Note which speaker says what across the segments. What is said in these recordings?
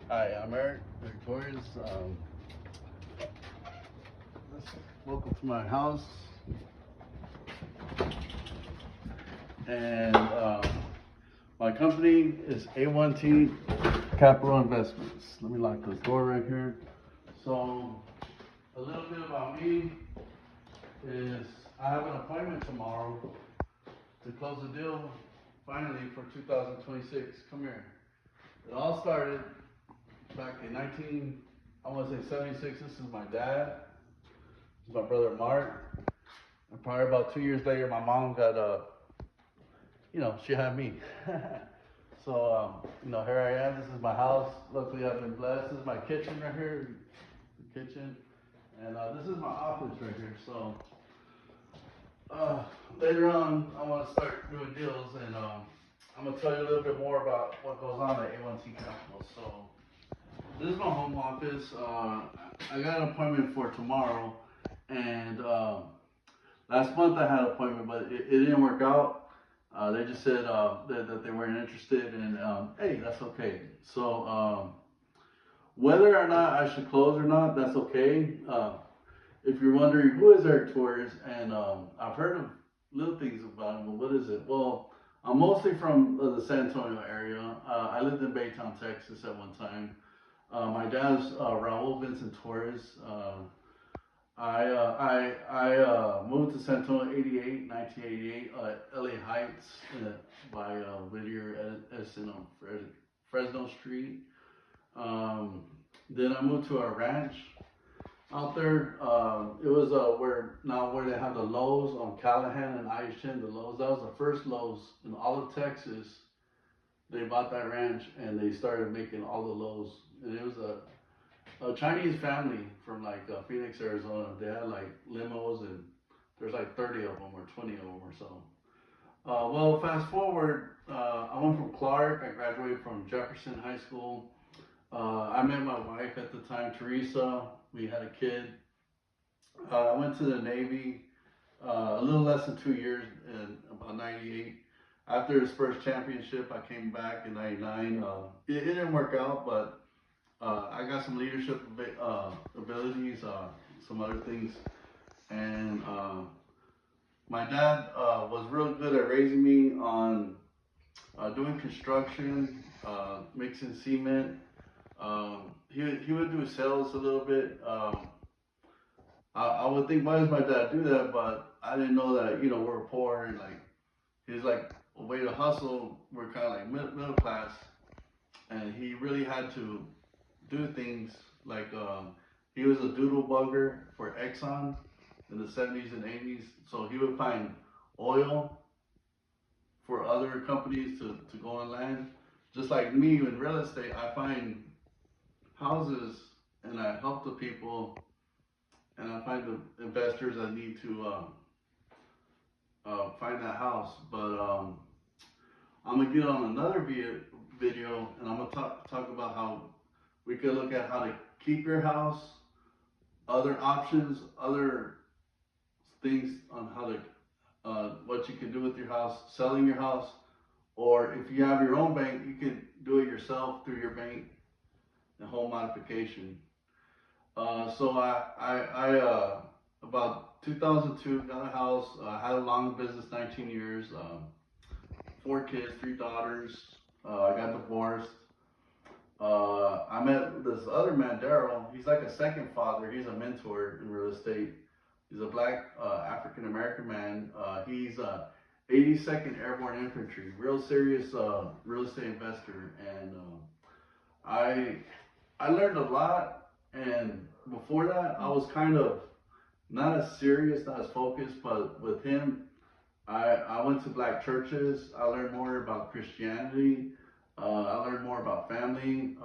Speaker 1: Hi, I'm Eric Torres. Welcome to my house. And my company is A1T Capital Investments. Let me lock this door right here. So, a little bit about me is I have an appointment tomorrow to close the deal finally for 2026. Come here. It all started back in I want to say 76. This is my dad. This is my brother Mark. And probably about 2 years later, my mom got she had me. So here I am. This is my house. Luckily, I've been blessed. This is my kitchen right here, the kitchen, and this is my office right here. So later on, I want to start doing deals, and I'm gonna tell you a little bit more about what goes on at A1T Capital. So this is my home office. I got an appointment for tomorrow, and last month I had an appointment, but it didn't work out. They just said that they weren't interested, and hey, that's okay. So whether or not I should close or not, that's okay. If you're wondering who is Eric Torres, and I've heard of little things about him, but what is it? Well, I'm mostly from the San Antonio area. I lived in Baytown, Texas at one time. My dad's Raul Vincent Torres. I moved to San Antonio 1988, LA Heights by Whittier Edison on Fresno Street. Then I moved to a ranch out there. It was where they have the Lowe's on Callahan and Aishin. The Lowe's, that was the first Lowe's in all of Texas. They bought that ranch and they started making all the Lowe's, and it was a Chinese family from like Phoenix, Arizona. They had like limos, and there's like 30 of them or 20 of them or so. Well, fast forward, I went from Clark. I graduated from Jefferson High School. I met my wife at the time, Teresa. We had a kid. I went to the Navy a little less than 2 years, in about 98. After his first championship, I came back in 99. It didn't work out, but I got some leadership abilities, some other things, and my dad was real good at raising me on doing construction, mixing cement. He would do sales a little bit. I would think, why does my dad do that? But I didn't know that we're poor, and like he's like a way to hustle. We're kind of like middle class, and he really had to do things like he was a doodle bugger for Exxon in the 70s and 80s. So he would find oil for other companies to go on land. Just like me in real estate, I find houses and I help the people, and I find the investors that need to find that house. But I'm gonna get on another video, and I'm gonna talk about how we could look at how to keep your house, other options, other things on how to what you can do with your house, selling your house, or if you have your own bank, you can do it yourself through your bank and home modification. So I about 2002 got a house. I had a long business, 19 years, 4 kids, 3 daughters. I got divorced. I met this other man, Daryl. He's like a second father. He's a mentor in real estate. He's a black African American man. He's 82nd Airborne Infantry, real serious real estate investor, and I learned a lot. And before that, I was kind of not as serious, not as focused. But with him, I went to black churches. I learned more about Christianity. I learned more about family.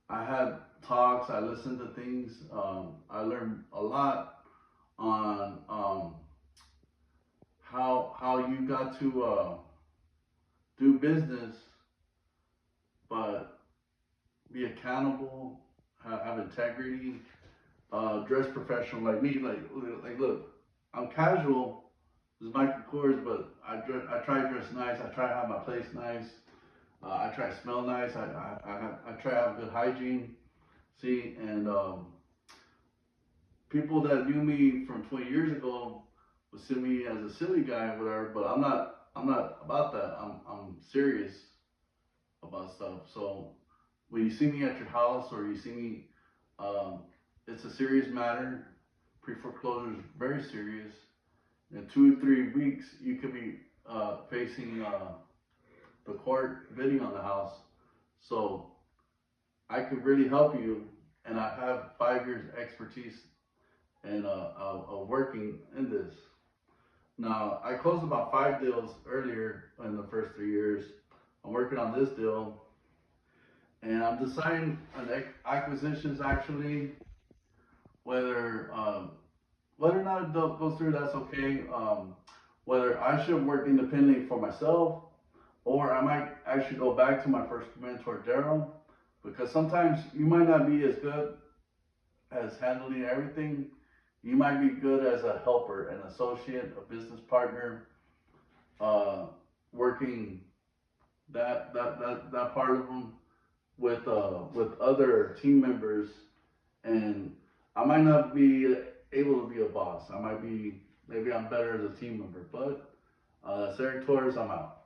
Speaker 1: I had talks. I listened to things. I learned a lot on how you got to do business, but be accountable, have integrity, dress professional like me. Like look, I'm casual. This is Michael Kors, but I try to dress nice. I try to have my place nice. I try to smell nice. I try to have good hygiene. See, and people that knew me from 20 years ago would see me as a silly guy or whatever, but I'm not. I'm not about that. I'm serious about stuff. So when you see me at your house or you see me, um, it's a serious matter. Pre-foreclosure is very serious. In 2 or 3 weeks, you could be facing the court bidding on the house. So I could really help you, and I have 5 years expertise and working in this. Now I closed about 5 deals earlier in the first 3 years. I'm working on this deal, and I'm deciding on acquisitions actually whether or not it goes through. That's okay. Whether I should work independently for myself, or I might actually go back to my first mentor, Daryl, because sometimes you might not be as good as handling everything. You might be good as a helper, an associate, a business partner, uh, working that part of them with other team members, and I might not be able to be a boss. I might be maybe I'm better as a team member, but Sarah Torres, I'm out.